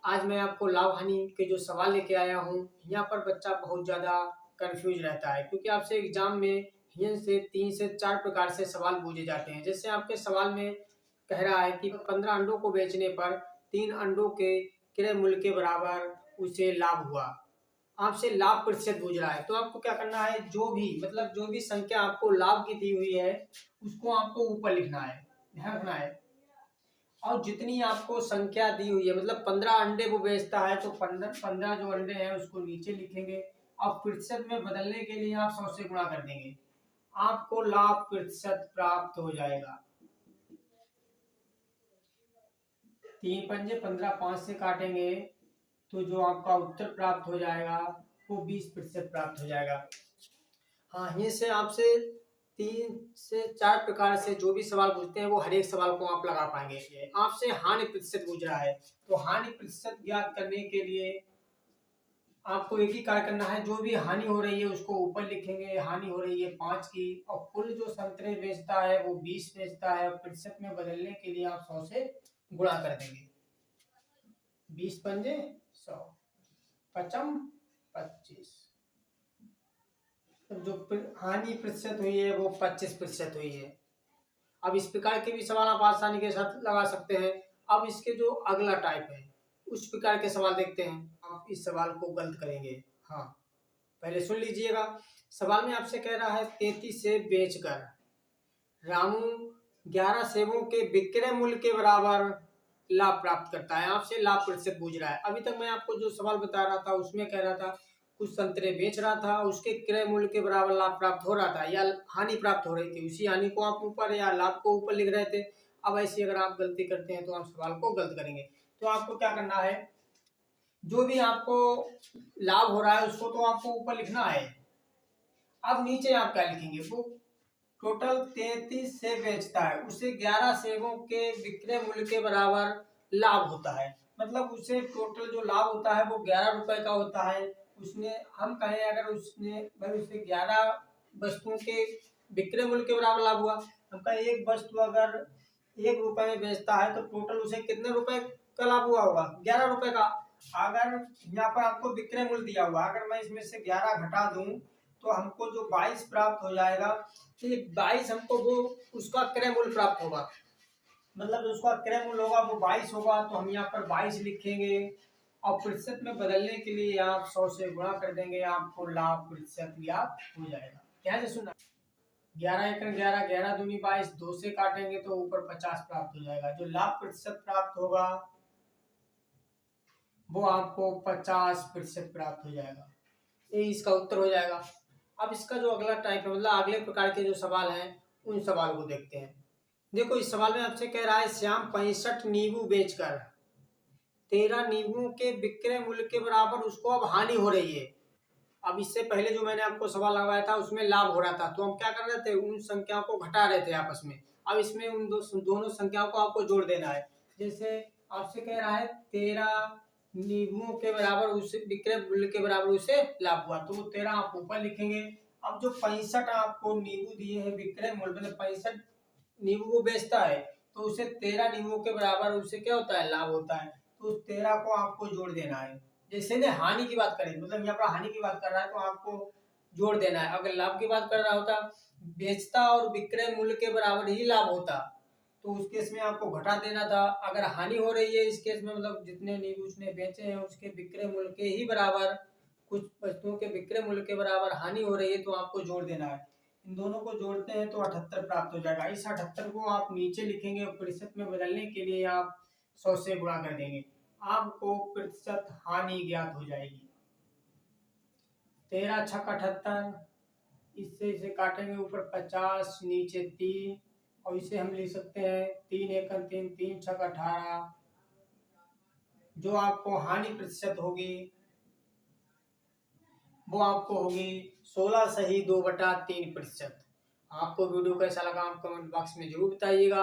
आज मैं आपको लाभ हानि के जो सवाल लेके आया हूँ। यहाँ पर बच्चा बहुत ज़्यादा कंफ्यूज रहता है क्योंकि आपसे एग्जाम में यहाँ से 3 से 4 प्रकार से सवाल पूछे जाते हैं। जैसे आपके सवाल में कह रहा है कि 15 अंडों को बेचने पर 3 अंडों के क्रय मूल्य के बराबर उसे लाभ हुआ। आपसे लाभ प्रतिशत पूछ रहा है, तो आपको क्या करना है, जो भी संख्या आपको लाभ की दी हुई है उसको आपको ऊपर लिखना है, ध्यान रखना है। और जितनी आपको संख्या दी हुई है, मतलब 15 अंडे वो बेचता है तो 15 जो अंडे हैं उसको नीचे लिखेंगे और प्रतिशत में बदलने के लिए आप 100 से गुणा कर देंगे, आपको लाभ प्रतिशत प्राप्त हो जाएगा। 3 पंजे 15, 5 से काटेंगे तो जो आपका उत्तर प्राप्त हो जाएगा वो 20% प्राप्त हो जाएगा। हाँ, ये से आपसे 3 से 4 प्रकार से जो भी सवाल पूछते हैं वो हर एक सवाल को आप लगा पाएंगे। आपसे हानि प्रतिशत पूछ रहा है, तो हानि प्रतिशत ज्ञात करने के लिए आपको एक ही कार्य करना है, जो भी हानि हो रही है उसको ऊपर लिखेंगे। हानि हो रही है 5 की, और कुल जो संतरे बेचता है वो 20 बेचता है, और प्रतिशत में बदलने के लिए आप 100 से गुणा कर देंगे। 20 पंजे 100, 55 25, जो हानि प्रतिशत हुई है वो 25% हुई है। अब इस प्रकार के भी सवाल आप आसानी के साथ लगा सकते हैं। अब इसके जो अगला टाइप है उस प्रकार के सवाल देखते हैं। आप इस सवाल को गलत करेंगे। हाँ, पहले सुन लीजिएगा। सवाल में आपसे कह रहा है 33 सेब बेचकर रामू 11 सेबों के विक्रय मूल्य के बराबर लाभ प्राप्त करता है। आपसे लाभ प्रतिशत पूछ रहा है। अभी तक मैं आपको जो सवाल बता रहा था उसमें कह रहा था कुछ संतरे बेच रहा था, उसके क्रय मूल्य के बराबर लाभ प्राप्त हो रहा था या हानि प्राप्त हो रही थी, उसी हानि को आप ऊपर या लाभ को ऊपर लिख रहे थे। अब ऐसी अगर आप गलती करते हैं तो आप सवाल को गलत करेंगे। तो आपको क्या करना है, जो भी आपको लाभ हो रहा है उसको तो आपको ऊपर लिखना है। अब नीचे आप क्या लिखेंगे, वो टोटल 33 सेब बेचता है, उसे 11 सेबों के विक्रय मूल्य के बराबर लाभ होता है। मतलब उसे टोटल जो लाभ होता है वो 11 रुपए का होता है। उसने, हम कहें अगर उसने भाई उसे 11 वस्तुओं के विक्रय मूल्य के बराबर लाभ हुआ, हम कहें एक वस्तु अगर 1 रुपए में बेचता है तो टोटल उसे कितने रुपए का लाभ हुआ होगा, 11 रुपए का। अगर यहाँ पर आपको विक्रय मूल्य दिया हुआ, अगर मैं इसमें से 11 घटा दूं तो हमको जो 22 प्राप्त हो जाएगा। तो 22 हमको वो उसका क्रय मूल्य प्राप्त होगा, मतलब उसका क्रय मूल्य होगा वो 22 होगा। तो हम यहाँ पर 22 लिखेंगे और प्रतिशत में बदलने के लिए आप 100 से गुणा कर देंगे, आपको लाभ प्रतिशत ज्ञात हो जाएगा। ध्यान से सुनना, 11 एकड़ 11, 11 दूनी 22, 2 से काटेंगे तो ऊपर 50 प्राप्त हो जाएगा। जो लाभ प्रतिशत प्राप्त होगा वो आपको 50% प्राप्त हो जाएगा। ये इसका उत्तर हो जाएगा। अब इसका जो अगला टाइप है, मतलब अगले प्रकार के जो सवाल हैं उन सवाल को देखते हैं। देखो, इस सवाल में आपसे कह रहा है श्याम 65 नींबू बेचकर 13 नींबुओं के विक्रय मूल्य के बराबर उसको अब हानि हो रही है। अब इससे पहले जो मैंने आपको सवाल लगाया था उसमें लाभ हो रहा था, तो हम क्या कर रहे थे, उन संख्याओं को घटा रहे थे आपस में। अब इसमें उन दोनों संख्याओं को आपको जोड़ देना है। जैसे आपसे कह रहा है 13 नींबुओं के बराबर उसे विक्रय मूल्य के बराबर उसे लाभ हुआ, तो वो 13 आप ऊपर लिखेंगे। अब जो 65 आपको नींबू दिए हैं विक्रय मूल्य, मतलब 65 नींबू को बेचता है तो उसे 13 नींबुओं के बराबर उसे क्या होता है, लाभ होता है। तो उस 13 को आपको जोड़ देना है। जैसे ने हानि की बात करें, मतलब यहाँ पर हानि की बात कर रहा है तो आपको जोड़ देना है। अगर लाभ की बात कर रहा होता, बेचता और विक्रय मूल्य के बराबर ही लाभ होता, तो उस केस में आपको घटा देना था। अगर हानि हो रही है इस केस में, मतलब जितने नींबू उसने बेचे हैं उसके विक्रय मूल्य के ही बराबर, कुछ वस्तुओं के विक्रय मूल्य के बराबर हानि हो रही है तो आपको जोड़ देना है। इन दोनों को जोड़ते हैं तो 78 प्राप्त हो जाएगा। इस 78 को आप नीचे लिखेंगे और प्रतिशत में बदलने के लिए आप 100 से गुणा कर देंगे, आपको प्रतिशत हानि ज्ञात हो जाएगी। 13 छक 78, इससे इसे काटेंगे, ऊपर 50 नीचे 3, और इसे हम लिख सकते हैं 3 एकम 3, 3 छक 18। जो आपको हानि प्रतिशत होगी वो आपको होगी 16 सही 2/3%। आपको वीडियो कैसा लगा आप कमेंट बॉक्स में जरूर बताइएगा।